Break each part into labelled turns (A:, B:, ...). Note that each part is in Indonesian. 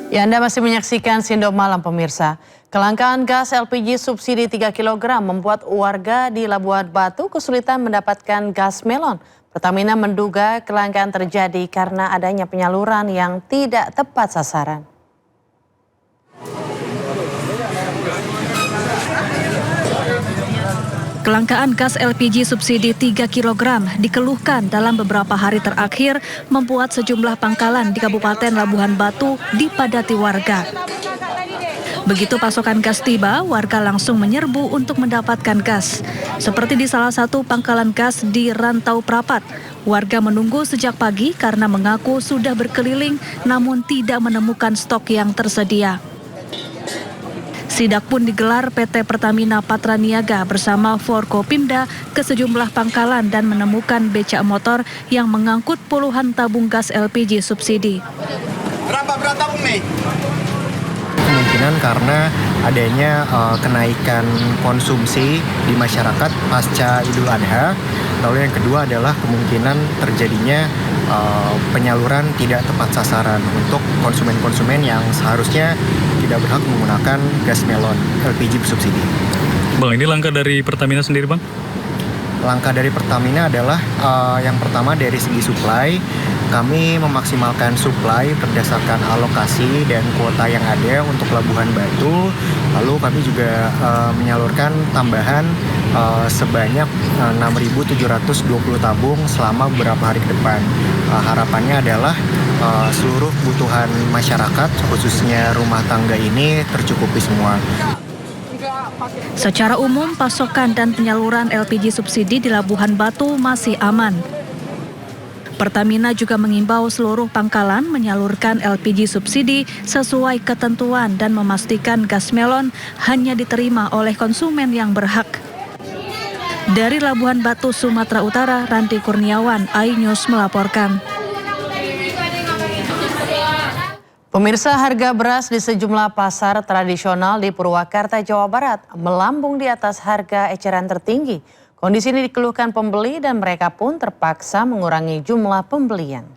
A: Ya, Anda masih menyaksikan Sindo Malam pemirsa. Kelangkaan gas LPG subsidi 3 kg membuat warga di Labuan Batu kesulitan mendapatkan gas melon. Pertamina menduga kelangkaan terjadi karena adanya penyaluran yang tidak tepat sasaran.
B: Kelangkaan gas LPG subsidi 3 kg dikeluhkan dalam beberapa hari terakhir membuat sejumlah pangkalan di Kabupaten Labuhan Batu dipadati warga. Begitu pasokan gas tiba, warga langsung menyerbu untuk mendapatkan gas. Seperti di salah satu pangkalan gas di Rantau Prapat, warga menunggu sejak pagi karena mengaku sudah berkeliling namun tidak menemukan stok yang tersedia. Sidak pun digelar PT Pertamina Patraniaga bersama Forkopimda ke sejumlah pangkalan dan menemukan becak motor yang mengangkut puluhan tabung gas LPG subsidi.
C: Berapa tabung nih?
D: Kemungkinan karena adanya kenaikan konsumsi di masyarakat pasca Idul Adha. Lalu yang kedua adalah kemungkinan terjadinya penyaluran tidak tepat sasaran untuk konsumen-konsumen yang seharusnya tidak berhak menggunakan gas melon LPG bersubsidi.
E: Bang, ini langkah dari Pertamina sendiri, Bang?
D: Langkah dari Pertamina adalah yang pertama dari segi supply, kami memaksimalkan supply berdasarkan alokasi dan kuota yang ada untuk Labuhan Batu. Lalu kami juga menyalurkan tambahan sebanyak 6.720 tabung selama beberapa hari ke depan. Harapannya adalah seluruh kebutuhan masyarakat, khususnya rumah tangga ini tercukupi semua.
B: Secara umum, pasokan dan penyaluran LPG subsidi di Labuhan Batu masih aman. Pertamina juga mengimbau seluruh pangkalan menyalurkan LPG subsidi sesuai ketentuan dan memastikan gas melon hanya diterima oleh konsumen yang berhak. Dari Labuhan Batu, Sumatera Utara, Randy Kurniawan, iNews melaporkan.
A: Pemirsa, harga beras di sejumlah pasar tradisional di Purwakarta, Jawa Barat melambung di atas harga eceran tertinggi. Kondisi ini dikeluhkan pembeli dan mereka pun terpaksa mengurangi jumlah pembelian.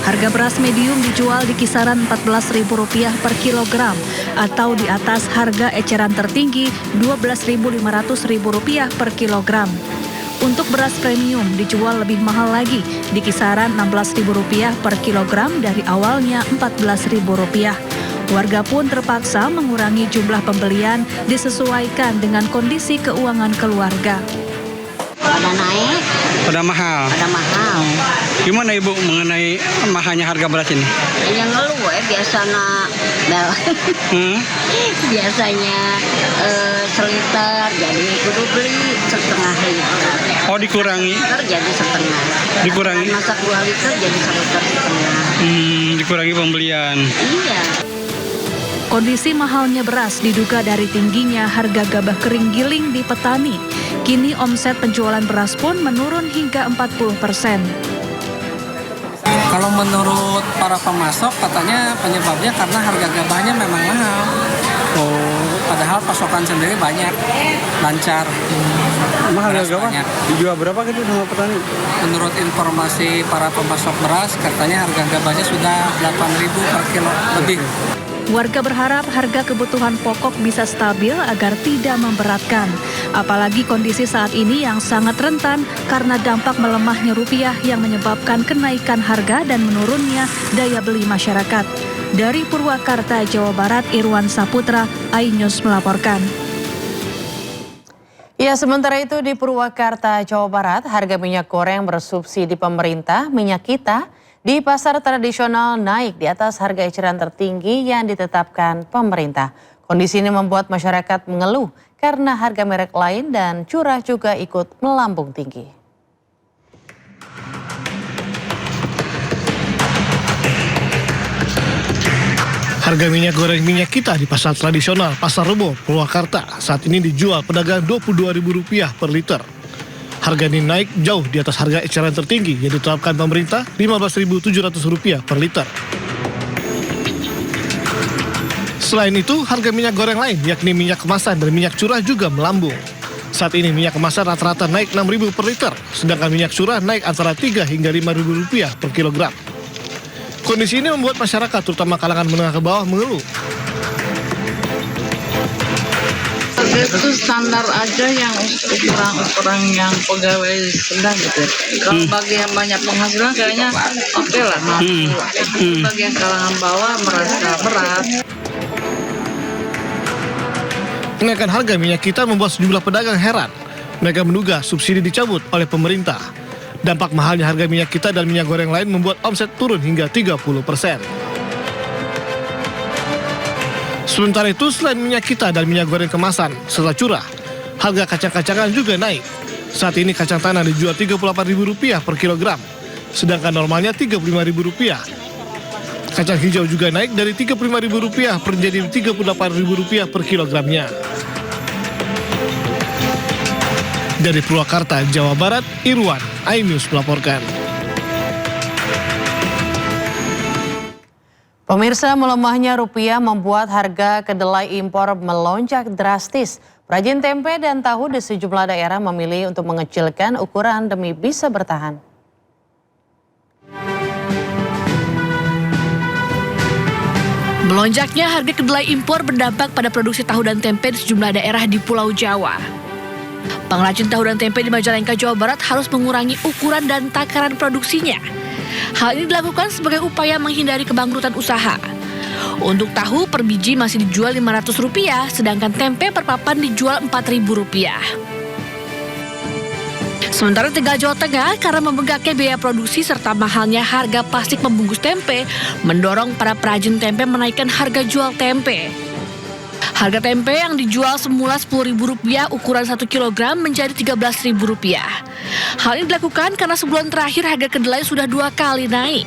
B: Harga beras medium dijual di kisaran Rp14.000 per kilogram atau di atas harga eceran tertinggi Rp12.500 per kilogram. Untuk beras premium dijual lebih mahal lagi di kisaran Rp16.000 per kilogram dari awalnya Rp14.000. Warga pun terpaksa mengurangi jumlah pembelian disesuaikan dengan kondisi keuangan keluarga.
F: Pada naik,
C: Pada mahal.
F: pada mahal.
C: Gimana Ibu mengenai mahalnya harga beras ini?
F: Yang ngeluh biasanya bel. Biasanya seliter jadi kudu beli setengah liter.
C: Oh, dikurangi.
F: Liter jadi setengah.
C: Dikurangi.
F: Masak 2 liter jadi 1 liter setengah.
C: Dikurangi pembelian.
F: Iya.
B: Kondisi mahalnya beras diduga dari tingginya harga gabah kering giling di petani. Kini omset penjualan beras pun menurun hingga 40%.
G: Kalau menurut para pemasok katanya penyebabnya karena harga gabahnya memang mahal. Padahal pasokan sendiri banyak, lancar.
C: Mahal harga gabah?
G: Banyak.
C: Dijual berapa gitu sama petani?
G: Menurut informasi para pemasok beras katanya harga gabahnya sudah 8.000 per kilo lebih.
B: Warga berharap harga kebutuhan pokok bisa stabil agar tidak memberatkan. Apalagi kondisi saat ini yang sangat rentan karena dampak melemahnya rupiah yang menyebabkan kenaikan harga dan menurunnya daya beli masyarakat. Dari Purwakarta, Jawa Barat, Irwan Saputra, iNews melaporkan.
A: Ya, sementara itu di Purwakarta, Jawa Barat, harga minyak goreng bersubsidi pemerintah, minyak kita, di pasar tradisional naik di atas harga eceran tertinggi yang ditetapkan pemerintah. Kondisi ini membuat masyarakat mengeluh karena harga merek lain dan curah juga ikut melambung tinggi.
H: Harga minyak goreng minyak kita di pasar tradisional Pasar Rebo, Purwakarta saat ini dijual pedagang Rp22.000 per liter. Harga ini naik jauh di atas harga eceran tertinggi yang ditetapkan pemerintah Rp15.700 per liter. Selain itu, harga minyak goreng lain yakni minyak kemasan dan minyak curah juga melambung. Saat ini minyak kemasan rata-rata naik Rp6.000 per liter, sedangkan minyak curah naik antara Rp3 hingga Rp5.000 per kilogram. Kondisi ini membuat masyarakat, terutama kalangan menengah ke bawah, mengeluh.
I: Itu standar aja yang ukuran yang pegawai sedang gitu. Kalau bagi yang banyak penghasilan kayaknya oke lah, bagi yang kalangan bawah merasa berat.
H: Kenaikan harga minyak kita membuat sejumlah pedagang heran. Mereka menduga subsidi dicabut oleh pemerintah. Dampak mahalnya harga minyak kita dan minyak goreng lain membuat omset turun hingga 30%. Sementara itu, selain minyak kita dan minyak goreng kemasan serta curah, harga kacang-kacangan juga naik. Saat ini kacang tanah dijual Rp38.000 per kilogram, sedangkan normalnya Rp35.000. Kacang hijau juga naik dari Rp35.000 menjadi Rp38.000 per kilogramnya. Dari Purwakarta, Jawa Barat, Irwan, iNews melaporkan.
A: Pemirsa, melemahnya rupiah membuat harga kedelai impor melonjak drastis. Perajin tempe dan tahu di sejumlah daerah memilih untuk mengecilkan ukuran demi bisa bertahan.
B: Melonjaknya harga kedelai impor berdampak pada produksi tahu dan tempe di sejumlah daerah di Pulau Jawa. Pengrajin tahu dan tempe di Majalengka, Jawa Barat harus mengurangi ukuran dan takaran produksinya. Hal ini dilakukan sebagai upaya menghindari kebangkrutan usaha. Untuk tahu per biji masih dijual Rp500, sedangkan tempe per papan dijual Rp4.000. Sementara Tegal, Jawa Tengah, karena membengkaknya biaya produksi serta mahalnya harga plastik membungkus tempe, mendorong para perajin tempe menaikkan harga jual tempe. Harga tempe yang dijual semula Rp10.000 ukuran 1 kg menjadi Rp13.000. Hal ini dilakukan karena sebulan terakhir harga kedelai sudah 2 kali naik.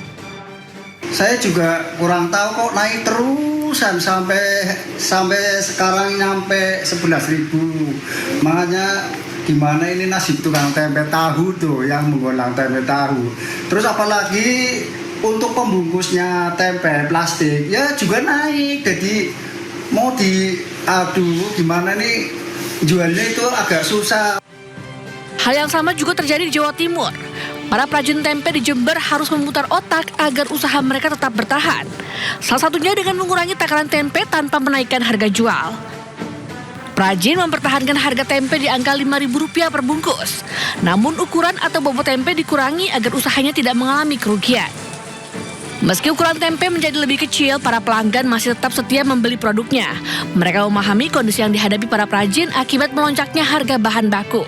J: Saya juga kurang tahu kok naik terusan sampai sekarang nyampe 11.000. Makanya gimana ini nasib tukang tempe tahu tuh yang menggolang tempe tahu. Terus apalagi untuk pembungkusnya tempe plastik ya juga naik. Jadi mau gimana nih jualnya itu agak susah.
B: Hal yang sama juga terjadi di Jawa Timur. Para perajin tempe di Jember harus memutar otak agar usaha mereka tetap bertahan. Salah satunya dengan mengurangi takaran tempe tanpa menaikkan harga jual. Perajin mempertahankan harga tempe di angka Rp5.000 per bungkus. Namun ukuran atau bobot tempe dikurangi agar usahanya tidak mengalami kerugian. Meski ukuran tempe menjadi lebih kecil, para pelanggan masih tetap setia membeli produknya. Mereka memahami kondisi yang dihadapi para perajin akibat melonjaknya harga bahan baku.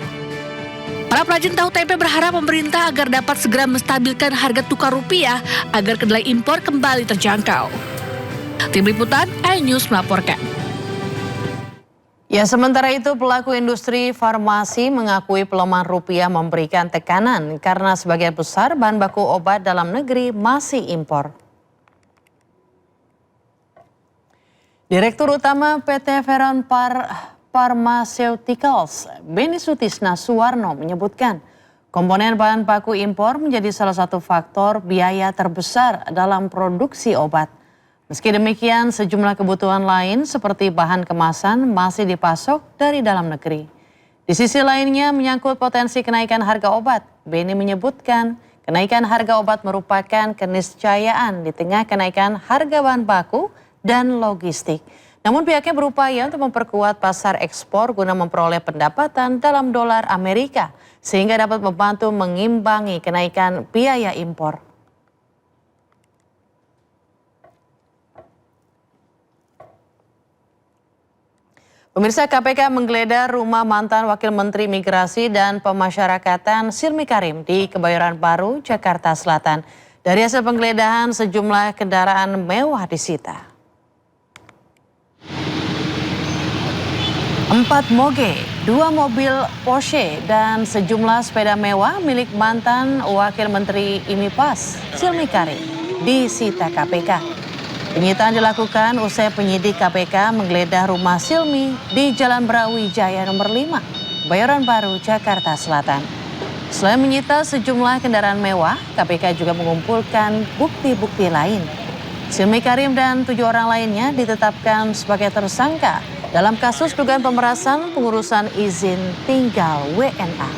B: Para perajin tahu tempe berharap pemerintah agar dapat segera menstabilkan harga tukar rupiah agar kedelai impor kembali terjangkau. Tim Liputan iNews melaporkan.
A: Ya, sementara itu pelaku industri farmasi mengakui pelemahan rupiah memberikan tekanan karena sebagian besar bahan baku obat dalam negeri masih impor. Direktur Utama PT Veron Pharmaceuticals, Beni Sutisna Suwarno menyebutkan komponen bahan baku impor menjadi salah satu faktor biaya terbesar dalam produksi obat. Meski demikian, sejumlah kebutuhan lain seperti bahan kemasan masih dipasok dari dalam negeri. Di sisi lainnya, menyangkut potensi kenaikan harga obat, Beni menyebutkan kenaikan harga obat merupakan keniscayaan di tengah kenaikan harga bahan baku dan logistik. Namun pihaknya berupaya untuk memperkuat pasar ekspor guna memperoleh pendapatan dalam dolar Amerika, sehingga dapat membantu mengimbangi kenaikan biaya impor. Pemirsa, KPK menggeledah rumah mantan Wakil Menteri Migrasi dan Pemasyarakatan Silmi Karim di Kebayoran Baru, Jakarta Selatan. Dari hasil penggeledahan, sejumlah kendaraan mewah disita. 4 moge, 2 mobil Porsche, dan sejumlah sepeda mewah milik mantan Wakil Menteri IMIPAS Silmi Karim disita KPK. Penyitaan dilakukan usai penyidik KPK menggeledah rumah Silmi di Jalan Brawijaya nomor 5, Kebayoran Baru, Jakarta Selatan. Selain menyita sejumlah kendaraan mewah, KPK juga mengumpulkan bukti-bukti lain. Silmi Karim dan 7 orang lainnya ditetapkan sebagai tersangka dalam kasus dugaan pemerasan pengurusan izin tinggal WNA.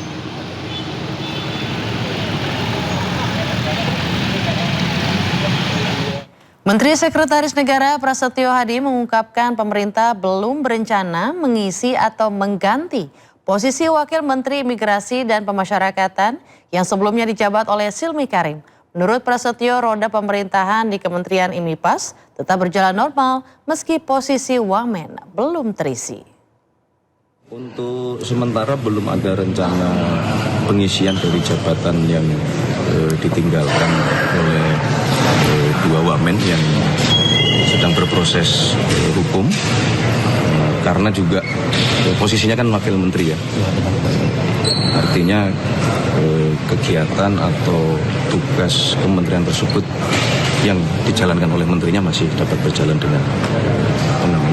A: Menteri Sekretaris Negara Prasetyo Hadi mengungkapkan pemerintah belum berencana mengisi atau mengganti posisi Wakil Menteri Imigrasi dan Pemasyarakatan yang sebelumnya dijabat oleh Silmi Karim. Menurut Prasetyo, roda pemerintahan di Kementerian IMIPAS tetap berjalan normal meski posisi wamen belum terisi.
K: Untuk sementara belum ada rencana pengisian dari jabatan yang ditinggalkan oleh dua wamen yang sedang berproses hukum, karena juga posisinya kan wakil menteri ya. Artinya kegiatan atau tugas kementerian tersebut yang dijalankan oleh menterinya masih dapat berjalan dengan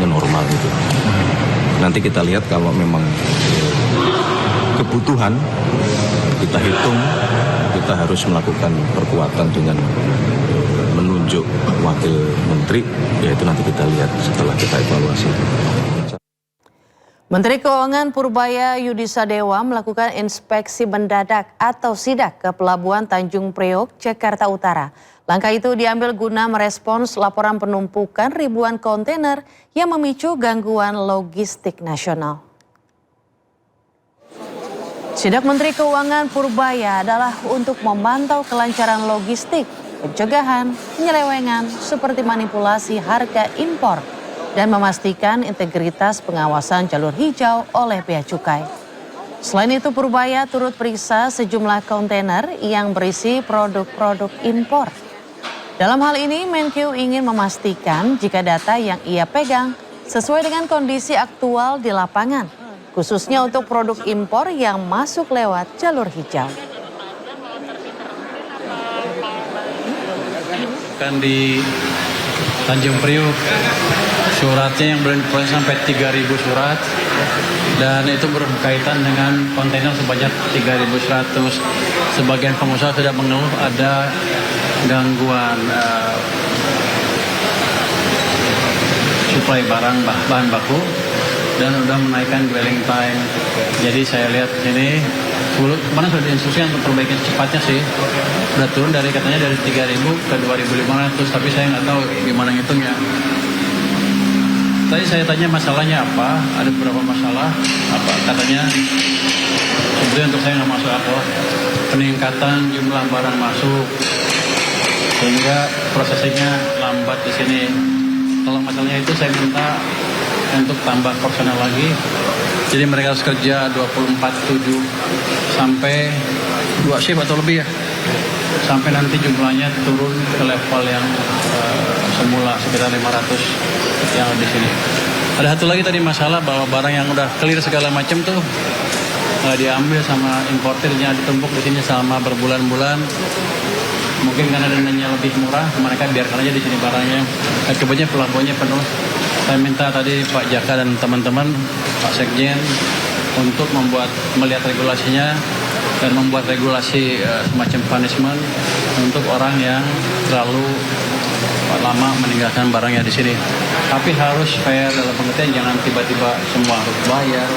K: normal gitu. Nanti kita lihat kalau memang kebutuhan kita hitung, kita harus melakukan perkuatan dengan menunjuk wakil menteri, yaitu nanti kita lihat setelah kita evaluasi.
A: Menteri Keuangan Purbaya Yudisadewa melakukan inspeksi mendadak atau sidak ke Pelabuhan Tanjung Priok, Jakarta Utara. Langkah itu diambil guna merespons laporan penumpukan ribuan kontainer yang memicu gangguan logistik nasional. Sidak Menteri Keuangan Purbaya adalah untuk memantau kelancaran logistik, pencegahan, penyelewengan seperti manipulasi harga impor, dan memastikan integritas pengawasan jalur hijau oleh Bea Cukai. Selain itu, Purbaya turut periksa sejumlah kontainer yang berisi produk-produk impor. Dalam hal ini, Menkeu ingin memastikan jika data yang ia pegang sesuai dengan kondisi aktual di lapangan, khususnya untuk produk impor yang masuk lewat jalur hijau.
L: Kan di Tanjung Priok, suratnya yang belum diproses sampai 3.000 surat, dan itu berkaitan dengan kontainer sebanyak 3.100. Sebagian pengusaha sudah mengeluh ada gangguan suplai barang bahan baku dan sudah menaikkan dwelling time. Jadi saya lihat ini kemarin sudah diinstruksikan untuk perbaikan secepatnya sih. Sudah turun dari katanya dari 3.000 ke 2.500, tapi saya nggak tahu gimana ngitungnya. Tadi saya tanya masalahnya apa, ada beberapa masalah, apa katanya sebetulnya untuk saya nggak masuk akal, peningkatan jumlah barang masuk sehingga prosesnya lambat di sini. Kalau masalahnya itu saya minta untuk tambah personel lagi, jadi mereka harus kerja 24/7 sampai 2 shift atau lebih ya, sampai nanti jumlahnya turun ke level yang semula sekitar 500 yang di sini. Ada satu lagi tadi masalah bahwa barang yang udah clear segala macam tuh diambil sama importernya, ditumpuk di sini selama berbulan-bulan. Mungkin karena dananya lebih murah, mereka biarkan aja di sini barangnya. Akibatnya pelabuhannya penuh. Saya minta tadi Pak Jaka dan teman-teman, Pak Sekjen, untuk melihat regulasinya dan membuat regulasi semacam punishment untuk orang yang terlalu lama meninggalkan barangnya di sini. Tapi harus fair dalam pengertian, jangan tiba-tiba semua harus bayar.